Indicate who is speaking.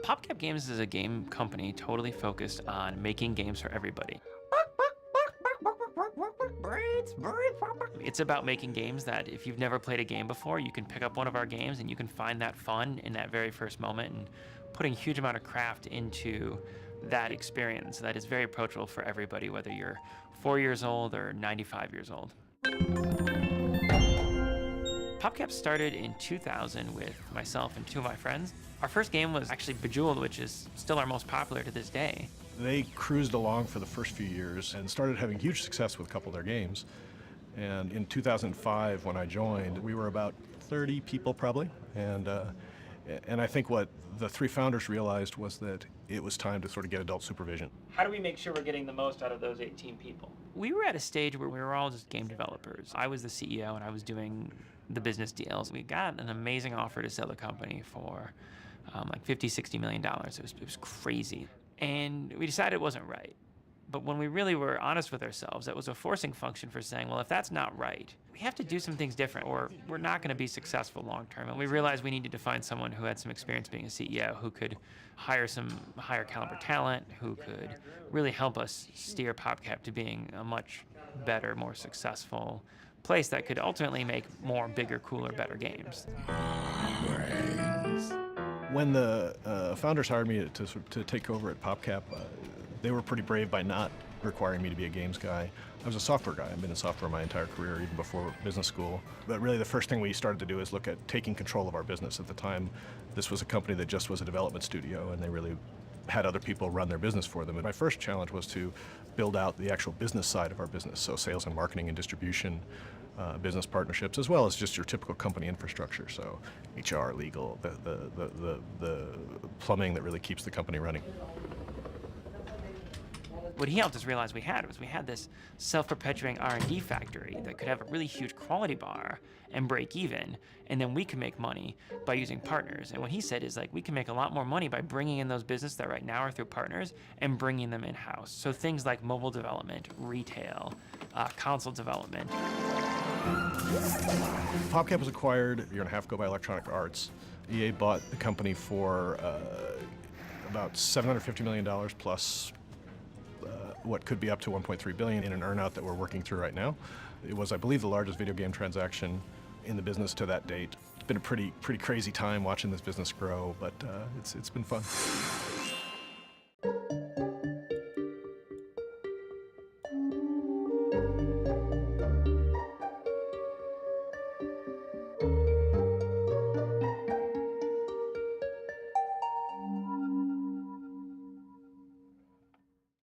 Speaker 1: PopCap Games is a game company totally focused on making games for everybody. It's about making games that if you've never played a game before, you can pick up one of our games and you can find that fun in that very first moment, and putting a huge amount of craft into that experience that is very approachable for everybody, whether you're 4 years old or 95 years old. PopCap started in 2000 with myself and two of my friends. Our first game was actually Bejeweled, which is still our most popular to this day.
Speaker 2: They cruised along for the first few years and started having huge success with a couple of their games. And in 2005, when I joined, we were about 30 people probably. And I think what the three founders realized was that it was time to sort of get adult supervision.
Speaker 1: How do we make sure we're getting the most out of those 18 people? We were at a stage where we were all just game developers. I was the CEO and I was doing the business deals. We got an amazing offer to sell the company for like $50, $60 million. It was crazy. And we decided it wasn't right. But when we really were honest with ourselves, that was a forcing function for saying, well, if that's not right, we have to do some things different or we're not going to be successful long term. And we realized we needed to find someone who had some experience being a CEO, who could hire some higher caliber talent, who could really help us steer PopCap to being a much better, more successful place that could ultimately make more, bigger, cooler, better games.
Speaker 2: When the founders hired me to take over at PopCap, they were pretty brave by not requiring me to be a games guy. I was a software guy. I've been in software my entire career, even before business school. But really the first thing we started to do is look at taking control of our business. At the time, this was a company that just was a development studio, and they really had other people run their business for them. And my first challenge was to build out the actual business side of our business, so sales and marketing and distribution, business partnerships, as well as just your typical company infrastructure, so HR, legal, the plumbing that really keeps the company running.
Speaker 1: What he helped us realize we had this self-perpetuating R&D factory that could have a really huge quality bar and break even, and then we can make money by using partners. And what he said is, like, we can make a lot more money by bringing in those businesses that right now are through partners and bringing them in-house. So things like mobile development, retail, console development.
Speaker 2: PopCap was acquired a year and a half ago by Electronic Arts. EA bought the company for about $750 million plus what could be up to $1.3 billion in an earnout that we're working through right now. It was, I believe, the largest video game transaction in the business to that date. It's been a pretty crazy time watching this business grow, but it's been fun.